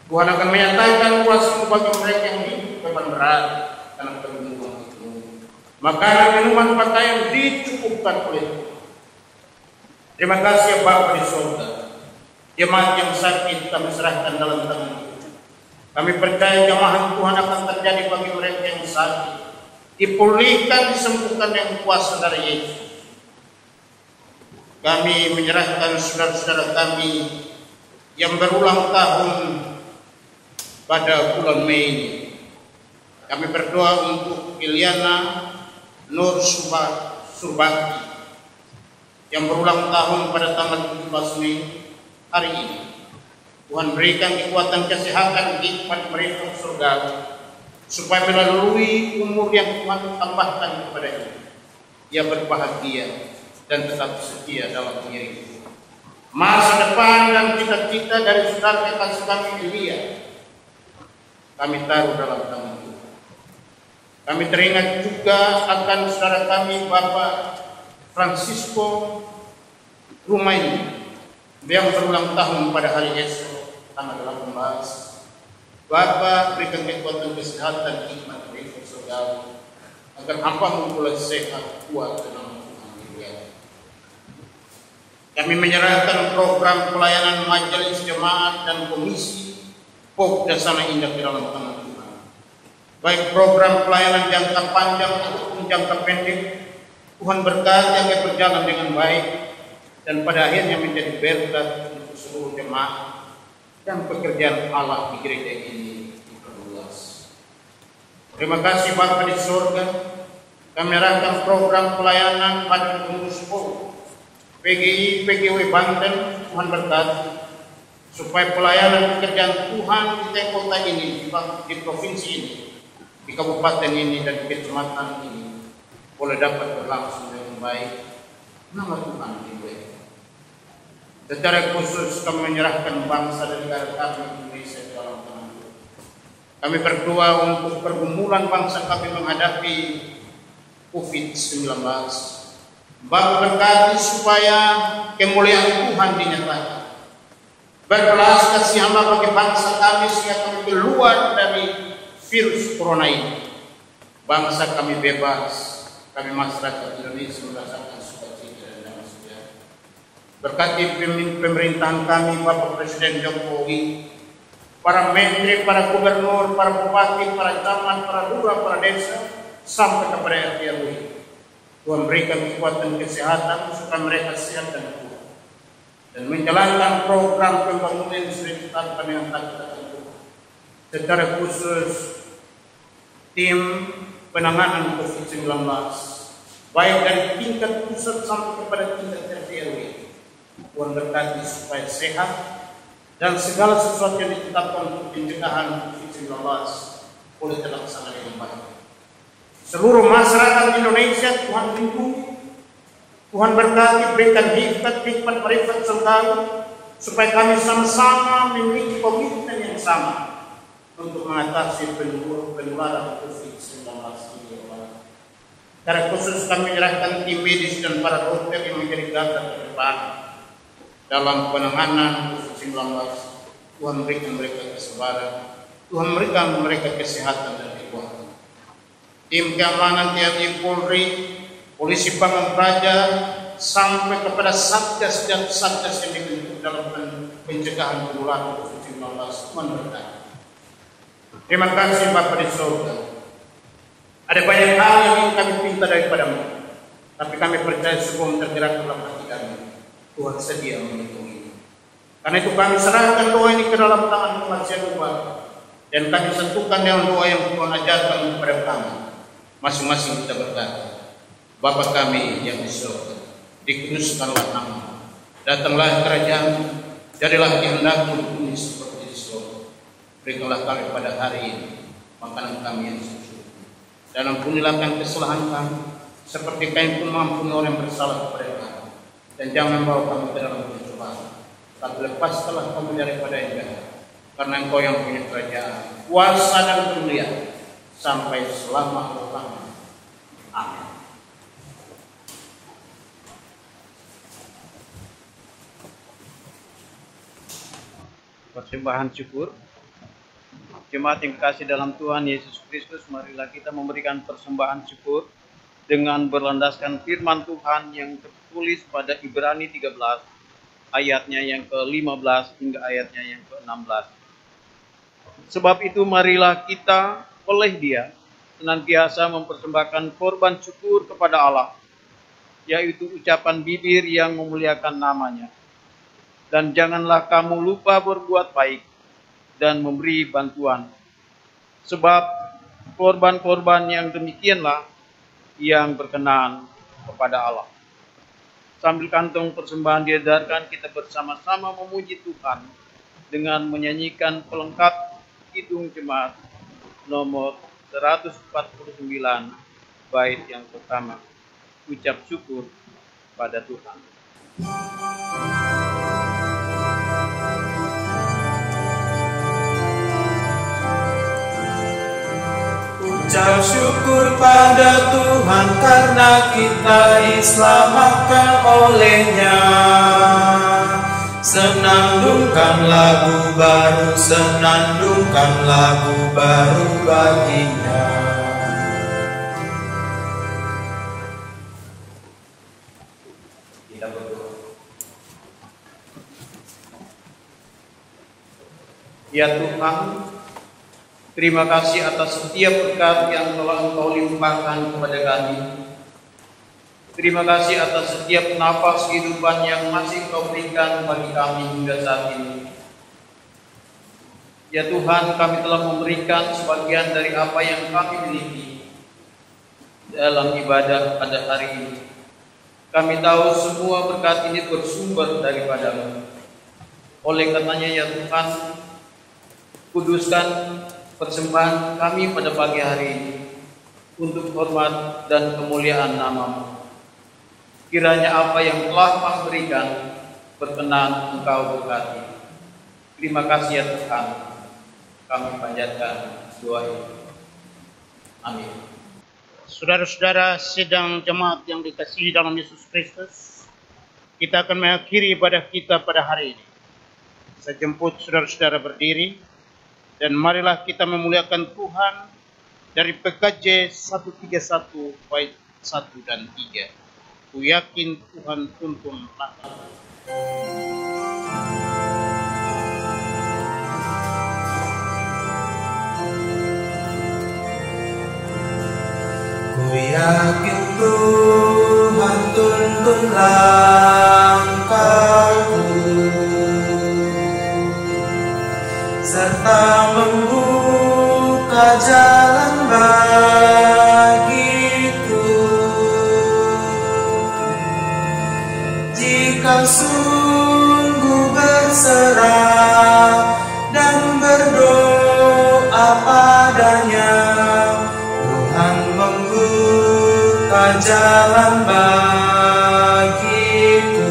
Tuhan akan menyatakan kuasa bagi mereka yang hidup beban berat karena pergumulan ekonomi. Makanan, minuman, pakaian dicukupkan oleh Tuhan. Terima kasih ya Bapa di surga. Jemaat yang sakit kami serahkan dalam tangan Tuhan. Kami percaya jamahan Tuhan akan terjadi bagi mereka yang sakit. Dipulihkan, disembuhkan yang kuasa dari Yesus. Kami menyerahkan saudara-saudara kami yang berulang tahun pada bulan Mei ini. Kami berdoa untuk Iliana Nur Surbakti, yang berulang tahun pada tanggal 17 Mei hari ini. Tuhan berikan kekuatan kesehatan hikmat mereka surga, supaya melalui umur yang Tuhan tambahkan kepadanya, ia berbahagia dan tetap setia dalam pengiring. Masa depan dan cita-cita dari saudara kekasih kami Elia, kami taruh dalam tangan Tuhan. Kami teringat juga akan saudara kami Bapak Francisco Rumaini yang berulang tahun pada hari esok tanggal 18. Bapa, berikan kekuatan kesehatan hikmat mereka surga, agar hamba-Mu boleh sehat, kuat dalam Tuhan. Kami menyerahkan program pelayanan majelis jemaat dan komisi POK Dasana Indah di dalam tangan Tuhan. Baik program pelayanan jangka panjang ataupun jangka pendek, Tuhan berkati agar berjalan dengan baik dan pada akhirnya menjadi berkat untuk seluruh jemaat dan pekerjaan Allah di gereja ini diperluas. Terima kasih Bapa di surga. Kami menyerahkan program pelayanan pada pengurus POK PGI PGW Banten, Tuhan berkati supaya pelayanan pekerjaan Tuhan di kota ini, di provinsi ini, di kabupaten ini dan di kecamatan ini boleh dapat berlangsung dengan baik. Nama Tuhan dimuliakan. Secara khusus kami menyerahkan bangsa dan negara kami Indonesia dalam tangan Tuhan. Kami berdoa untuk pergumulan bangsa kami menghadapi COVID-19. Bapa berkati supaya kemuliaan Tuhan dinyatakan. Berbelas kasih hamba bagi bangsa kami sehingga kami keluar dari virus corona ini. Bangsa kami bebas, kami masyarakat Indonesia merasakan sukacita dan damai sejahtera. Berkati pemerintahan kami, Bapak Presiden Jokowi, para menteri, para gubernur, para bupati, para camat, para lurah, para desa, sampai kepada RT RW. Tuhan berikan kekuatan kesehatan supaya mereka sehat dan kuat dan menjalankan program pembangunan sesuai tanpa dengan takdir Tuhan. Secara khusus tim penanganan COVID-19 baik dari tingkat pusat sampai kepada tingkat RT RW, Tuhan berkati supaya sehat dan segala sesuatu yang ditetapkan untuk pencegahan COVID-19 boleh terlaksana dengan baik. Seluruh masyarakat Indonesia Tuhan lindungi, Tuhan berkati, berikan hikmat marifat surgawi supaya kami sama-sama memiliki komitmen yang sama untuk mengatasi penularan COVID-19 ini. Secara khusus kami menyerahkan tim medis dan para dokter yang menjadi garda terdepan dalam penanganan COVID-19. Tuhan berikan mereka kesabaran, Tuhan berikan mereka kesehatan dan kekuatan. Tim keamanan TNI Polri, Polisi Pamung Praja, sampai kepada satgas dan satgas yang dibentuk dalam pencegahan penularan COVID-19. Tuhan berkati. Terima kasih Bapak di surga. Ada banyak hal yang ingin kami minta daripadamu, tapi kami percaya sebelum tergerak dalam hati kami, Tuhan sedia melindungi. Karena itu kami serahkan doa ini ke dalam tangan Tuhan Bapa, dan kami satukan dengan doa yang Tuhan ajarkan kepada kami. Masing-masing kita berkata, Bapa kami yang di surga, dikuduskanlah nama-Mu, datanglah kerajaan, jadilah kehendak-Mu di bumi seperti di surga. Berikanlah kami pada hari ini makanan kami yang secukupnya, dan ampunilah kesalahan kami, seperti kami pun mengampuni orang yang bersalah kepada kami, dan jangan membawa kami ke dalam pencobaan, tapi lepaskanlah kami daripada yang jahat, karena Engkau yang punya kerajaan, kuasa dan kemuliaan sampai selama-lamanya. Amin.
Persembahan syukur. Jemaat yang kekasih dalam Tuhan Yesus Kristus, marilah kita memberikan persembahan syukur dengan berlandaskan firman Tuhan yang tertulis pada Ibrani 13 ayatnya yang ke-15 hingga ayatnya yang ke-16. Sebab itu marilah kita oleh Dia senantiasa mempersembahkan korban syukur kepada Allah, yaitu ucapan bibir yang memuliakan nama-Nya. Dan janganlah kamu lupa berbuat baik dan memberi bantuan, sebab korban-korban yang demikianlah yang berkenan kepada Allah. Sambil kantong persembahan diedarkan, kita bersama-sama memuji Tuhan dengan menyanyikan pelengkap Kidung Jemaat nomor 149 bait yang pertama. Ucap syukur pada Tuhan.
Ucap syukur pada Tuhan karena kita diselamatkan oleh-Nya. Senandungkan lagu baru, senandungkan lagu baru bagi-Nya. Kita berdoa.
Ya Tuhan, terima kasih atas setiap berkat yang telah Engkau limpahkan kepada kami. Terima kasih atas setiap nafas kehidupan yang masih Engkau berikan bagi kami hingga saat ini. Ya Tuhan, kami telah memberikan sebagian dari apa yang kami miliki dalam ibadah pada hari ini. Kami tahu semua berkat ini bersumber daripada-Mu. Oleh karenanya ya Tuhan, kuduskan persembahan kami pada pagi hari ini untuk hormat dan kemuliaan nama-Mu. Kiranya apa yang telah Kau berikan berkenan Engkau berkati. Terima kasih ya Tuhan. Kami panjatkan doa ini. Amin.
Saudara-saudara sidang jemaat yang dikasihi dalam Yesus Kristus, kita akan mengakhiri ibadah kita pada hari ini. Saya jemput saudara-saudara berdiri, dan marilah kita memuliakan Tuhan dari PKJ 131 bait 1 dan 3. Ku yakin Tuhan tuntun langkah.
Ku yakin Tuhan tuntun langkahku, serta membuka jalan bagiku. Jika sungguh berserah dan berdoa padanya, Tuhan membuka jalan bagiku.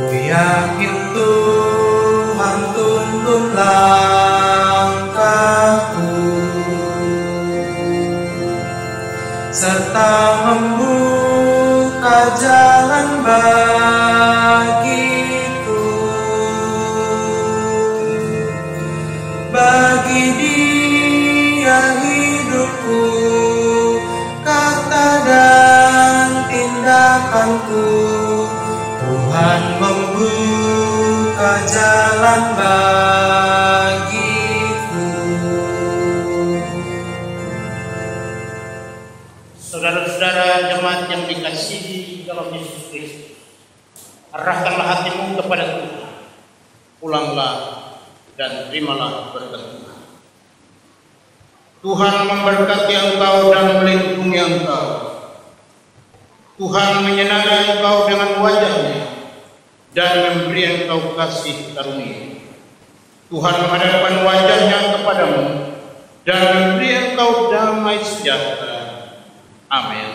Ku yakin Tuhan tuntun langkahku, serta membuka jalan bagiku. Bagi Dia hidupku, kata dan tindakanku, Tuhan membuka jalan bagiku.
Saudara-saudara jemaat yang dikasihi dalam Yesus Kristus, arahkanlah hatimu kepada Tuhan. Pulanglah dan terimalah berkat Tuhan. Tuhan memberkati engkau dan melindungi engkau. Tuhan menyenangkan engkau dengan wajah-Nya dan memberi engkau kasih karunia. Tuhan menghadapkan wajah-Nya kepadamu dan memberi engkau damai sejahtera. Amin.